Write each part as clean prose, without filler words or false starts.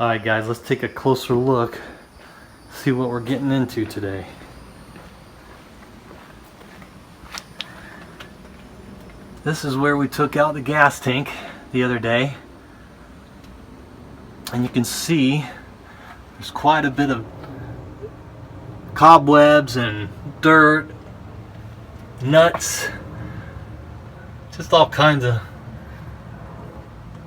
Alright guys, let's take a closer look, see what we're getting into today. This is where we took out the gas tank the other day, and you can see there's quite a bit of cobwebs and dirt, nuts, just all kinds of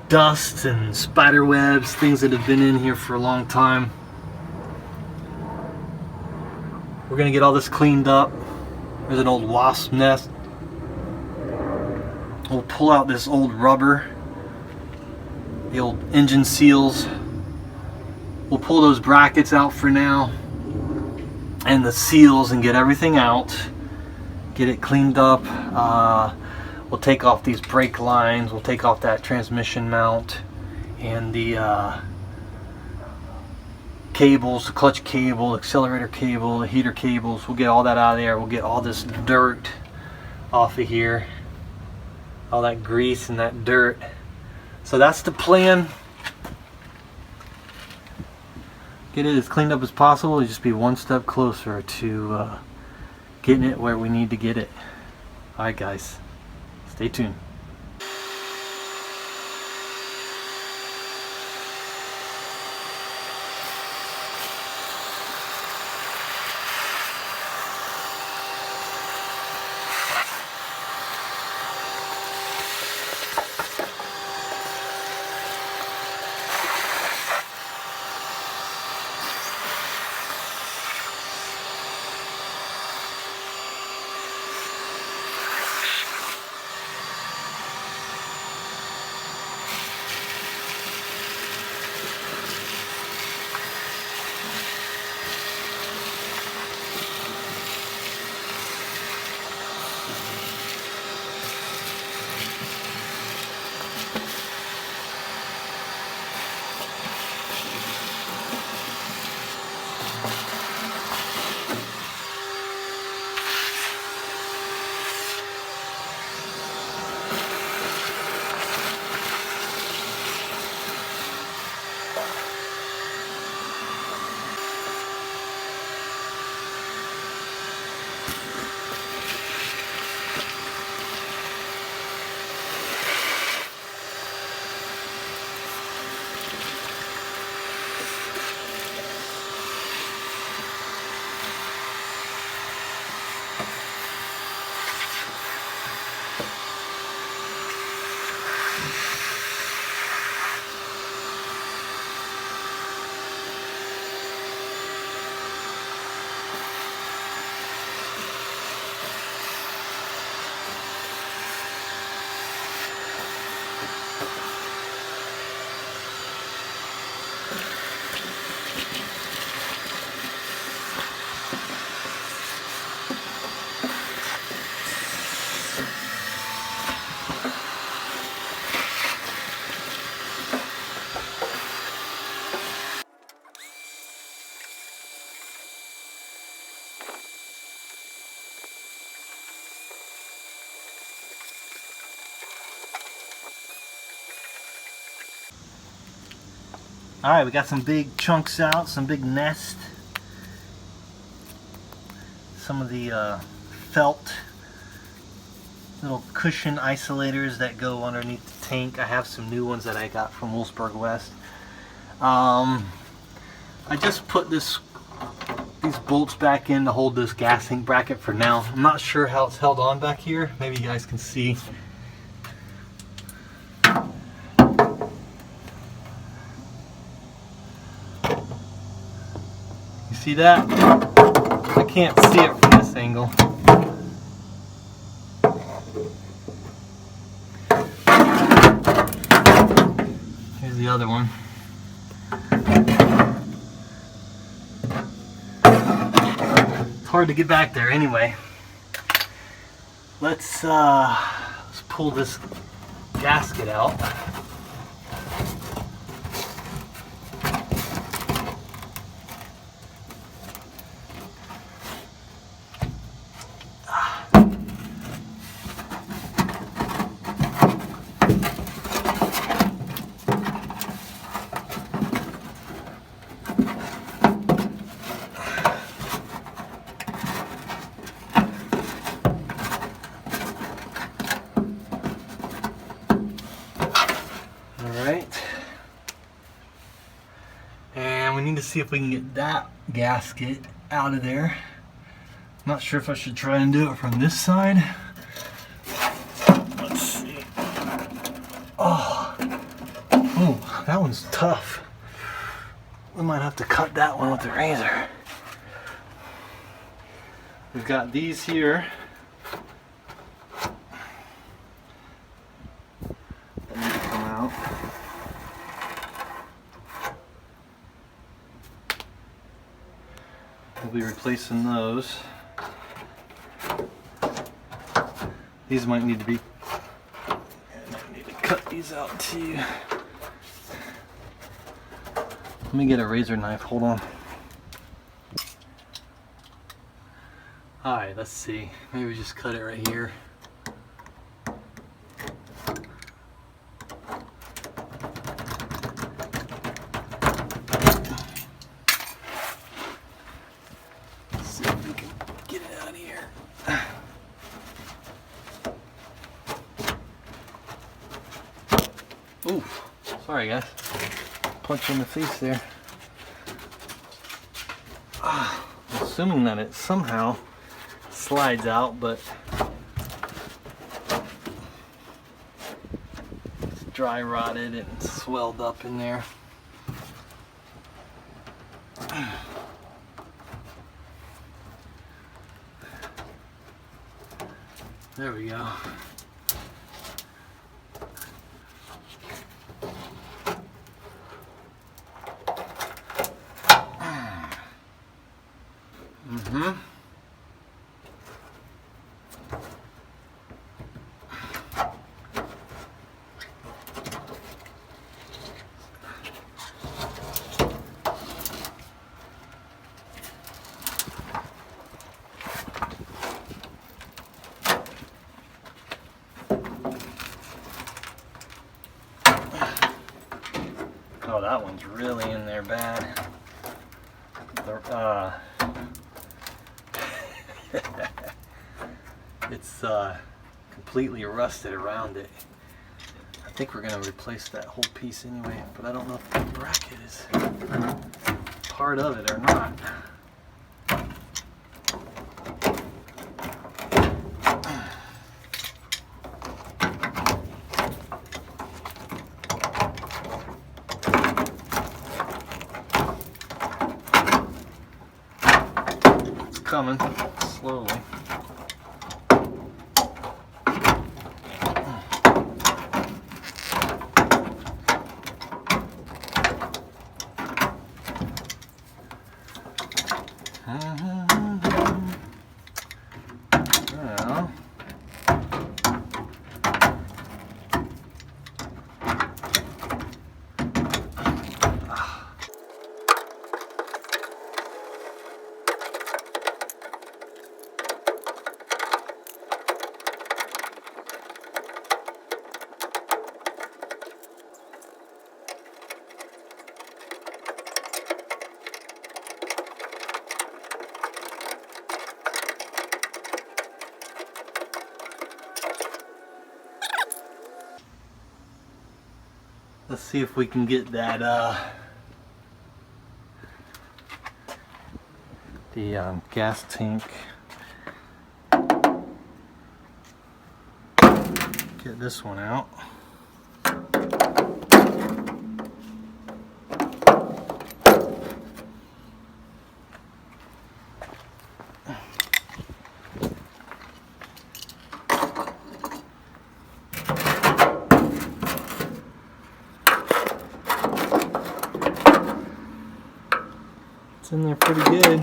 dust and spider webs, things that have been in here for a long time. We're gonna get all this cleaned up. There's an old wasp nest. We'll pull out this old rubber, the old engine seals. We'll pull those brackets out for now and the seals and get everything out, get it cleaned up. We'll take off these brake lines, we'll take off that transmission mount and the cables, the clutch cable, accelerator cable, the heater cables. We'll get all that out of there. We'll get all this dirt off of here, all that grease and that dirt. So that's the plan. Get it as cleaned up as possible and just be one step closer to getting it where we need to get it. Alright guys, stay tuned. Alright, we got some big chunks out, some big nest. Some of the felt little cushion isolators that go underneath the tank. I have some new ones that I got from Wolfsburg West. I just put these bolts back in to hold this gas tank bracket for now. I'm not sure how it's held on back here. Maybe you guys can see. See that? I can't see it from this angle. Here's the other one. It's hard to get back there anyway. Let's pull this gasket out. see if we can get that gasket out of there. Not sure if I should try and do it from this side. Let's see. Oh, that one's tough. We might have to cut that one with the razor. We've got these here. That need to come out. We'll be replacing those. These might need to be, and I need to cut these out too. Let me get a razor knife, hold on. Alright, let's see. Maybe just cut it right here. Let's see if we can get it out of here. Oof, sorry guys. Punch in the face there. I'm assuming that it somehow slides out, but it's dry rotted and swelled up in there. There we go. Oh, that one's really in there bad. It's completely rusted around it. I think we're gonna replace that whole piece anyway, but I don't know if the bracket is part of it or not. It's coming slowly. Let's see if we can get that the gas tank. Get this one out. It's in there pretty good.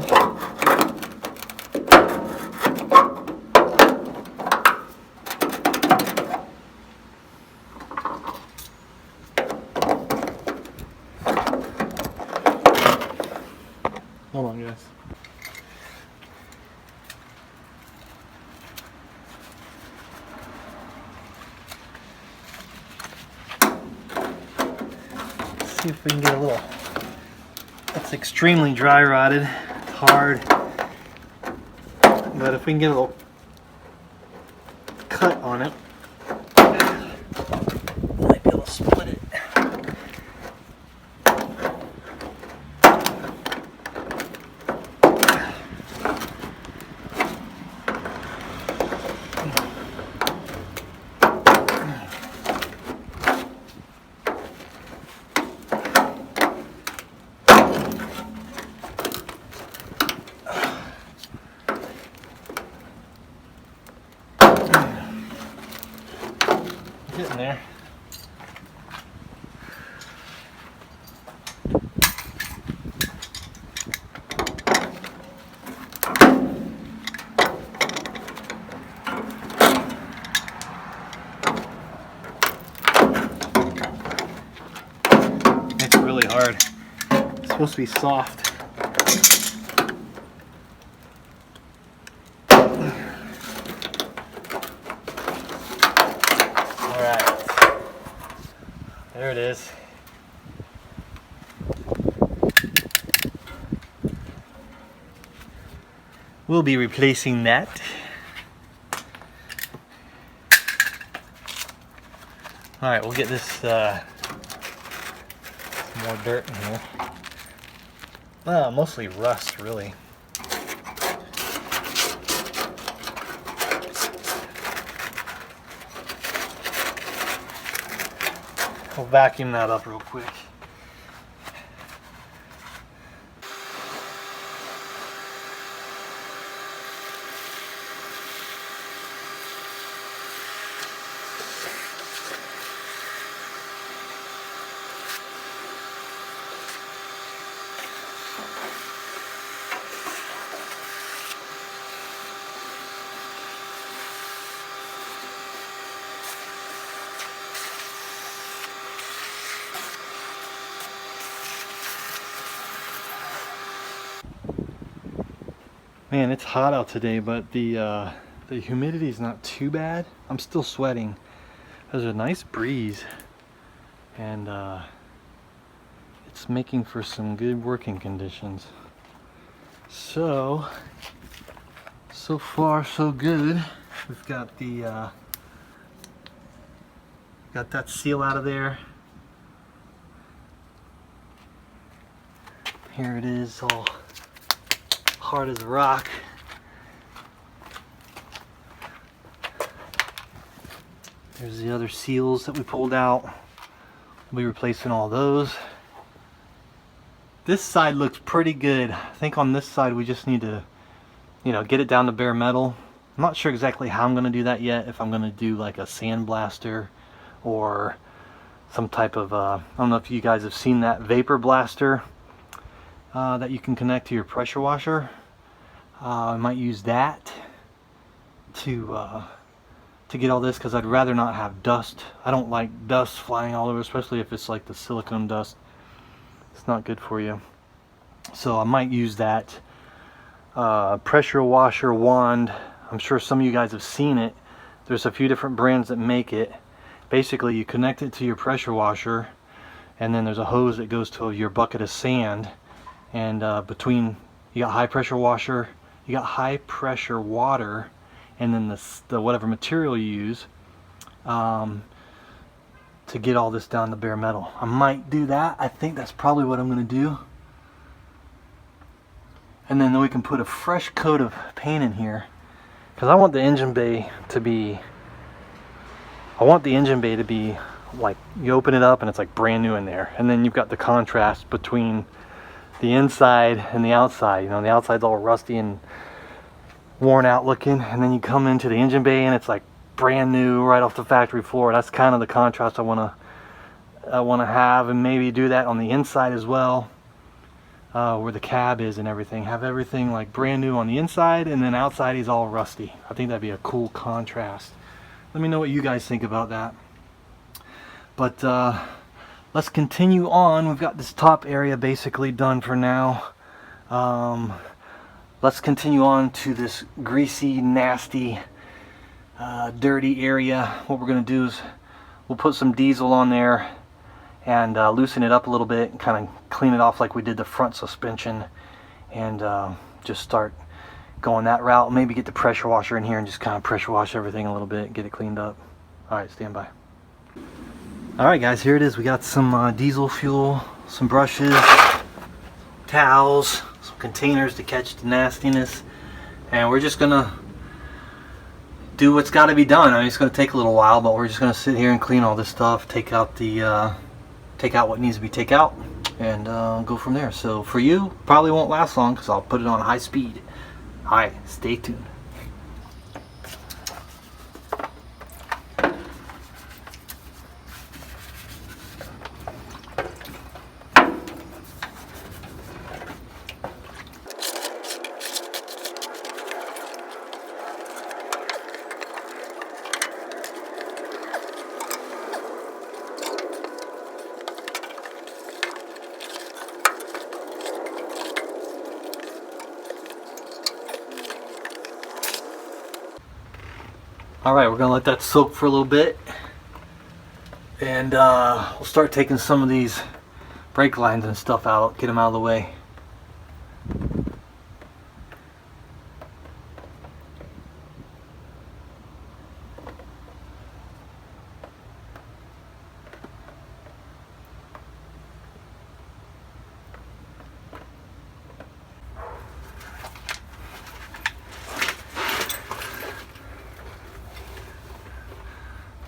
Hold on, guys. Let's see if we can get a little. It's extremely dry rotted, hard, but if we can get a little cut on it, we might be able to split it. getting there. It's really hard. It's supposed to be soft. There it is. We'll be replacing that. Alright, we'll get this some more dirt in here. Mostly rust, really. We'll vacuum that up real quick. Man, it's hot out today, but the humidity is not too bad. I'm still sweating. There's a nice breeze, and it's making for some good working conditions. So far so good. We've got the got that seal out of there. Here it is, all hard as a rock. There's the other seals that we pulled out. We'll be replacing all those. This side looks pretty good. I think on this side we just need to, get it down to bare metal. I'm not sure exactly how I'm going to do that yet. If I'm going to do like a sandblaster or some type of, I don't know if you guys have seen that vapor blaster that you can connect to your pressure washer. I might use that to get all this, because I'd rather not have dust. I don't like dust flying all over, especially if it's like the silicone dust. It's not good for you. So I might use that pressure washer wand. I'm sure some of you guys have seen it. There's a few different brands that make it. Basically, you connect it to your pressure washer, and then there's a hose that goes to your bucket of sand, and between, you got high pressure washer, you got high pressure water, and then the whatever material you use to get all this down to bare metal. I might do that. I think that's probably what I'm going to do. And then we can put a fresh coat of paint in here, because I want the engine bay to be, like, you open it up and it's like brand new in there, and then you've got the contrast between the inside and the outside. The outside's all rusty and worn out looking, and then you come into the engine bay and it's like brand new right off the factory floor. That's kind of the contrast I want to have, and maybe do that on the inside as well, where the cab is and everything. Have everything like brand new on the inside, and then outside he's all rusty. I think that'd be a cool contrast. Let me know what you guys think about that. But let's continue on. We've got this top area basically done for now. Let's continue on to this greasy, nasty, dirty area. What we're going to do is we'll put some diesel on there and loosen it up a little bit and kind of clean it off like we did the front suspension, and just start going that route. Maybe get the pressure washer in here and just kind of pressure wash everything a little bit, get it cleaned up. Alright, stand by. Alright guys, here it is. We got some diesel fuel, some brushes, towels, some containers to catch the nastiness, and we're just gonna do what's got to be done. I mean, it's gonna take a little while, but we're just gonna sit here and clean all this stuff, take out what needs to be taken out, and go from there. So for you, probably won't last long because I'll put it on high speed. Alright, stay tuned. Alright, we're going to let that soak for a little bit. And we'll start taking some of these brake lines and stuff out, get them out of the way.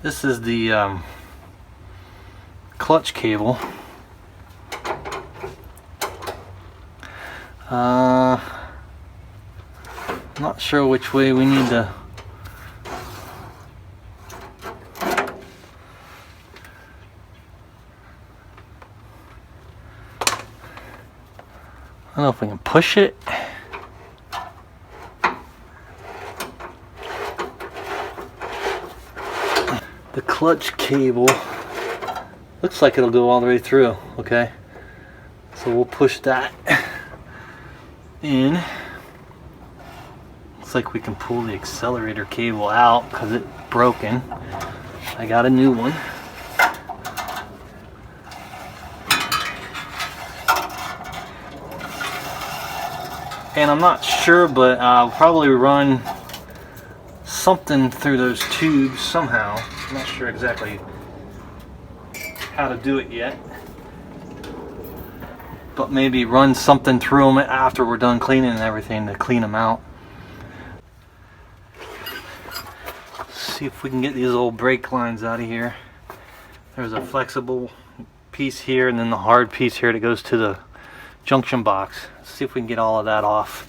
This is the clutch cable. I'm not sure which way we need to. I don't know if we can push it. The clutch cable looks like it'll go all the way through. Okay, so we'll push that in. Looks like we can pull the accelerator cable out because it's broken. I got a new one. And I'm not sure, but I'll probably run something through those tubes somehow. I'm not sure exactly how to do it yet, but maybe run something through them after we're done cleaning and everything to clean them out. See if we can get these old brake lines out of here. There's a flexible piece here and then the hard piece here that goes to the junction box. Let's see if we can get all of that off.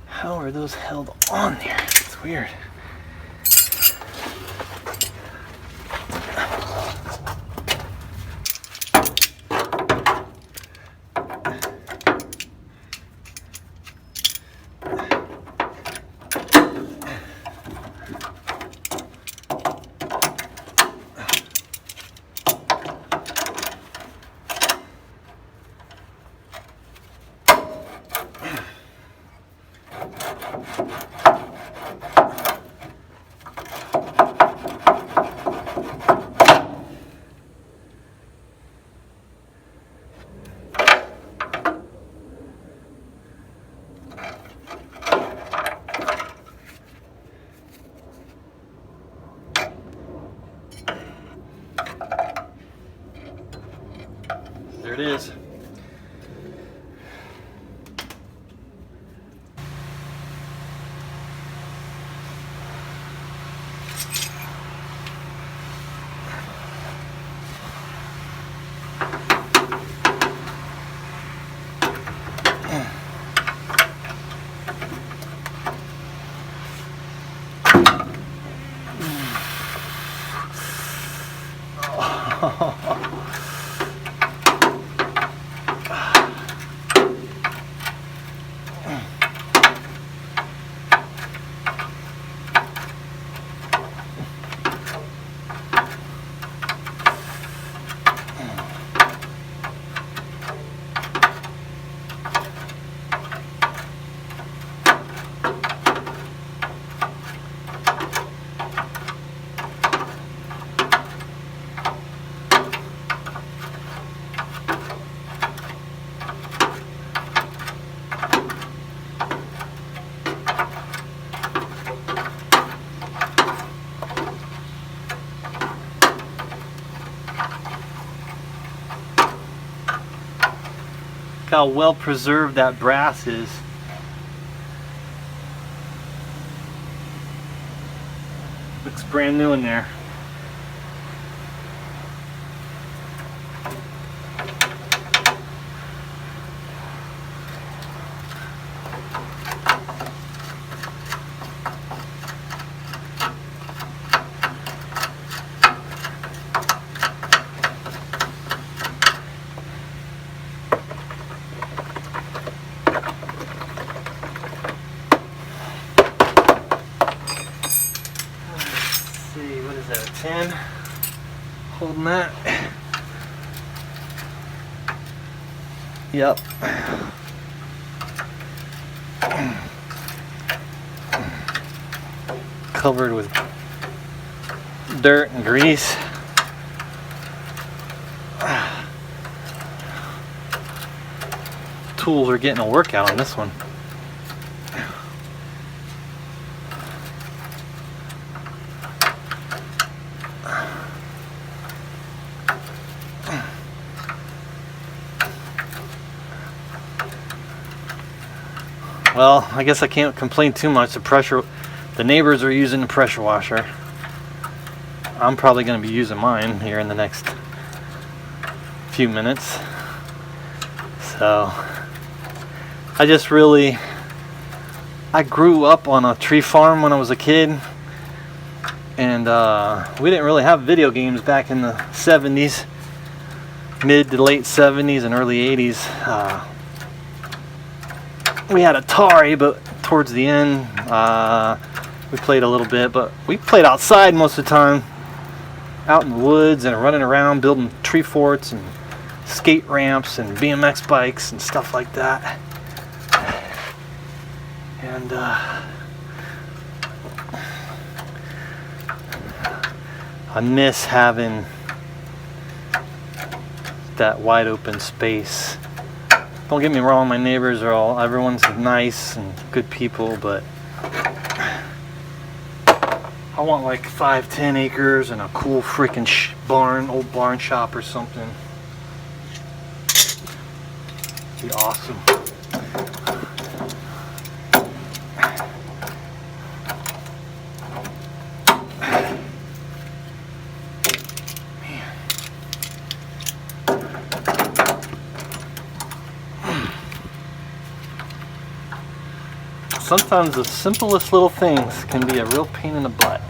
How are those held on there? It's weird. it is. Look how well preserved that brass is. Looks brand new in there. What is that, a 10? Holding that. Yep. Covered with dirt and grease. Tools are getting a workout on this one. Well, I guess I can't complain too much. The neighbors are using the pressure washer. I'm probably going to be using mine here in the next few minutes. So, I grew up on a tree farm when I was a kid. And we didn't really have video games back in the 70s. Mid to late 70s and early 80s. We had Atari, but towards the end we played a little bit, but we played outside most of the time, out in the woods and running around building tree forts and skate ramps and BMX bikes and stuff like that. And I miss having that wide open space. Don't get me wrong, my neighbors are everyone's nice and good people, but I want like 5-10 acres and a cool freaking old barn shop or something. Be awesome. Sometimes the simplest little things can be a real pain in the butt.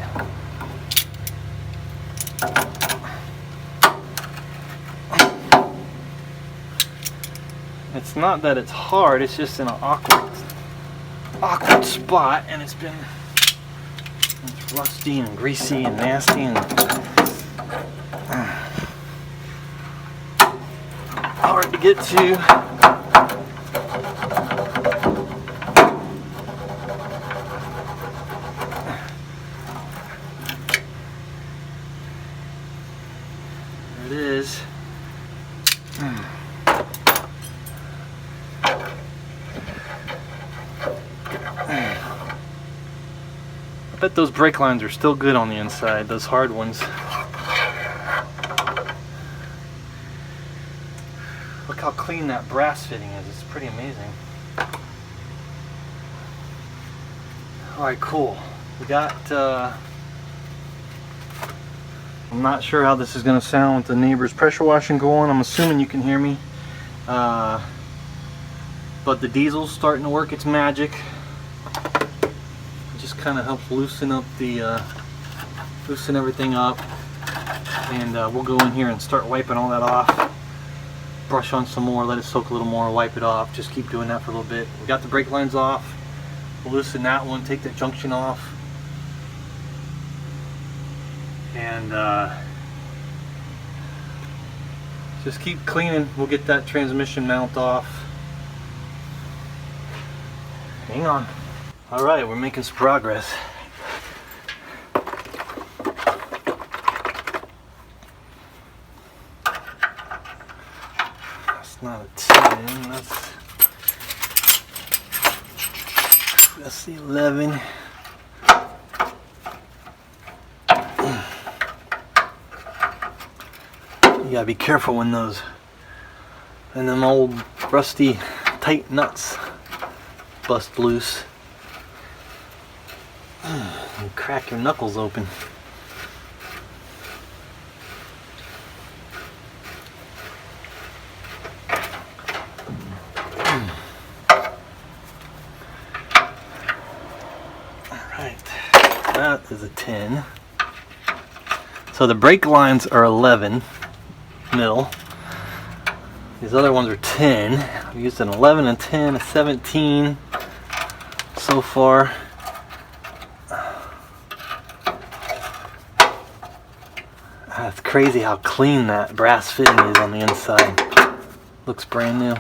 It's not that it's hard, it's just in an awkward spot, and it's rusty and greasy and nasty and hard to get to. It is. I bet those brake lines are still good on the inside, those hard ones. Look how clean that brass fitting is. It's pretty amazing. Alright, cool. We got, I'm not sure how this is going to sound with the neighbor's pressure washing going. I'm assuming you can hear me. But the diesel's starting to work its magic. It just kind of helps loosen up the, loosen everything up. And we'll go in here and start wiping all that off. Brush on some more, let it soak a little more, wipe it off. Just keep doing that for a little bit. We got the brake lines off. We'll loosen that one, take that junction off. And just keep cleaning. We'll get that transmission mount off. Hang on. Alright, we're making some progress. That's not a 10, that's the 11. You gotta be careful when those and them old rusty tight nuts bust loose. You crack your knuckles open. Alright, that is a 10. So the brake lines are 11 mil. These other ones are 10. I've used an 11, a 10, a 17 so far. It's crazy how clean that brass fitting is on the inside. Looks brand new.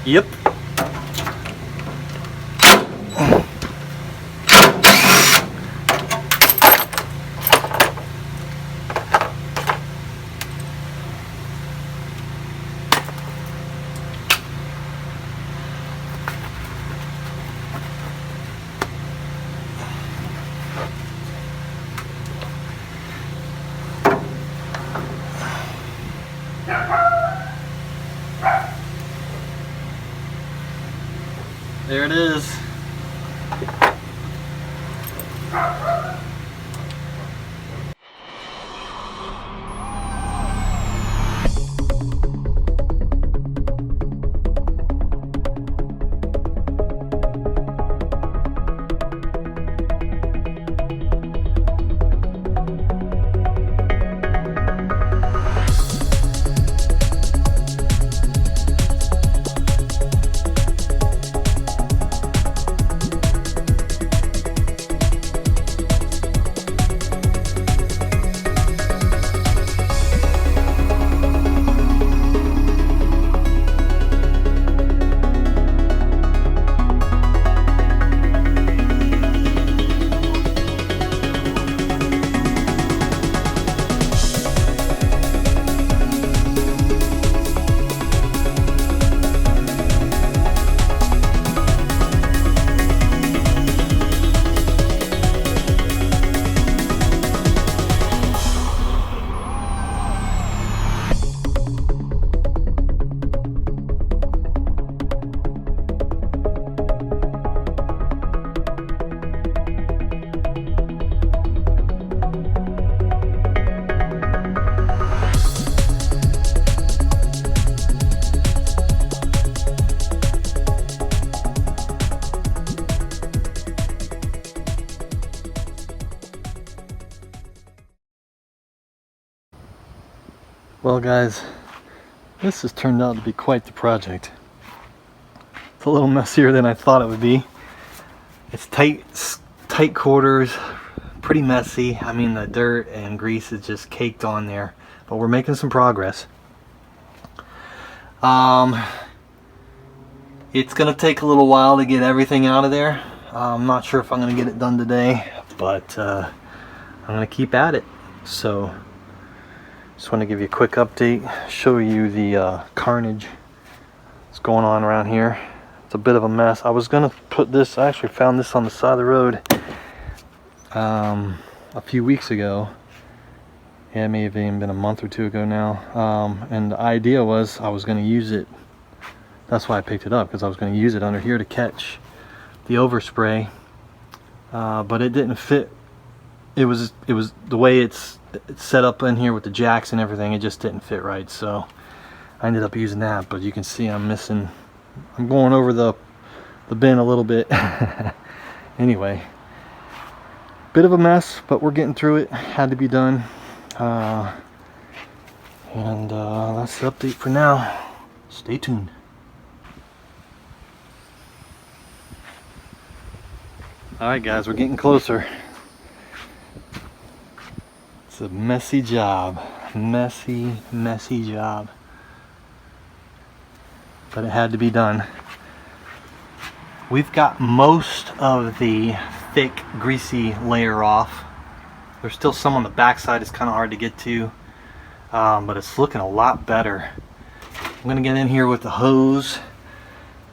Yep. There it is. Well guys, this has turned out to be quite the project. It's a little messier than I thought it would be. It's tight quarters, pretty messy. I mean, the dirt and grease is just caked on there, but we're making some progress. It's gonna take a little while to get everything out of there. I'm not sure if I'm gonna get it done today, but I'm gonna keep at it. So just want to give you a quick update, show you the carnage that's going on around here. It's a bit of a mess. I was gonna put this, I actually found this on the side of the road a few weeks ago. Yeah, it may have even been a month or two ago now. And the idea was I was going to use it. That's why I picked it up, because I was going to use it under here to catch the overspray. But it didn't fit. It was the way it's set up in here with the jacks and everything. It just didn't fit right. So I ended up using that. But you can see I'm going over the bin a little bit. Anyway, bit of a mess, but we're getting through it. Had to be done. That's the update for now. Stay tuned. Alright guys, we're getting closer. It's a messy job. Messy job. But it had to be done. We've got most of the thick, greasy layer off. There's still some on the backside. It's kind of hard to get to, but it's looking a lot better. I'm gonna get in here with the hose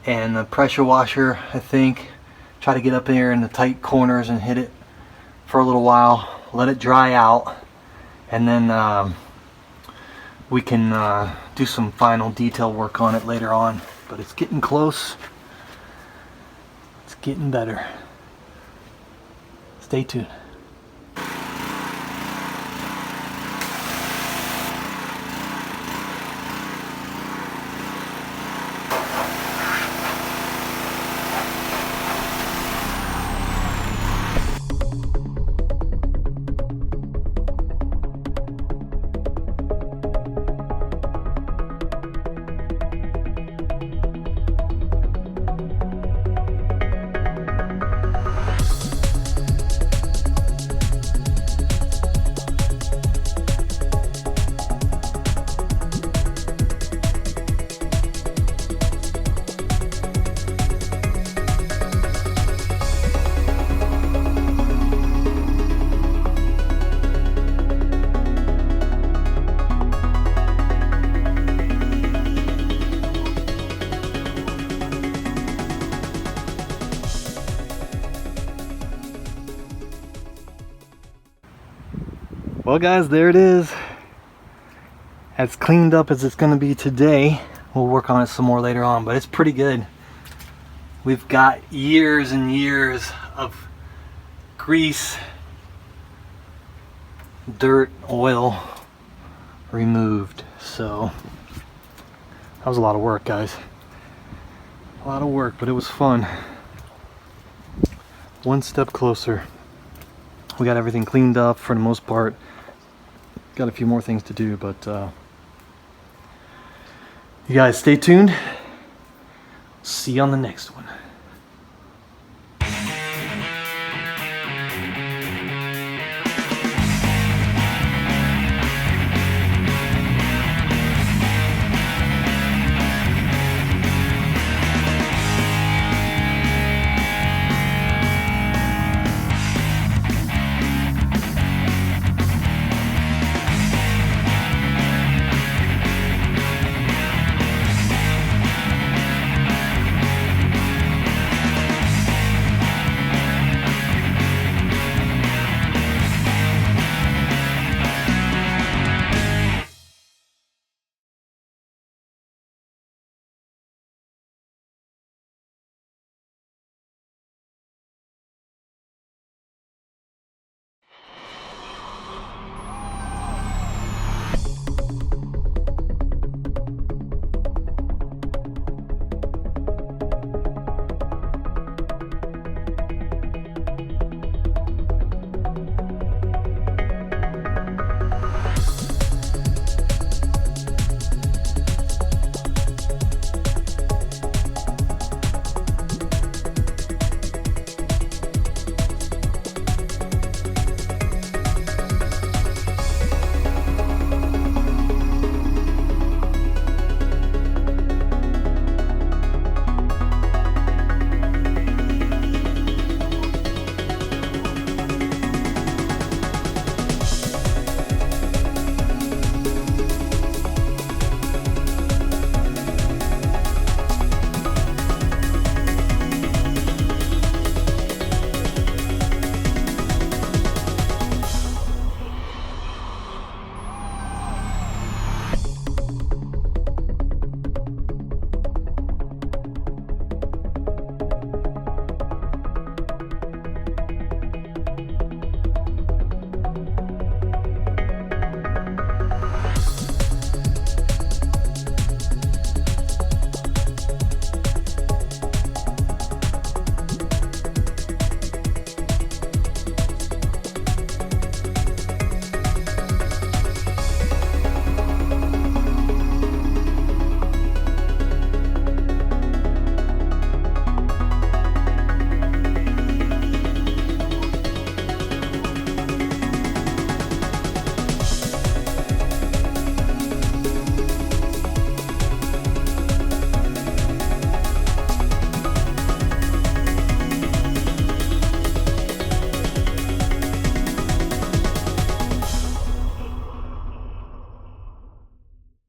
and the pressure washer, I think. Try to get up there in the tight corners and hit it for a little while, let it dry out, and then we can do some final detail work on it later on. But it's getting close. It's getting better. Stay tuned. Well guys, there it is. As cleaned up as it's going to be today. We'll work on it some more later on, but it's pretty good. We've got years and years of grease, dirt, oil removed. So that was a lot of work, guys. A lot of work, but it was fun. One step closer. We got everything cleaned up for the most part. Got a few more things to do, but you guys stay tuned. See you on the next one.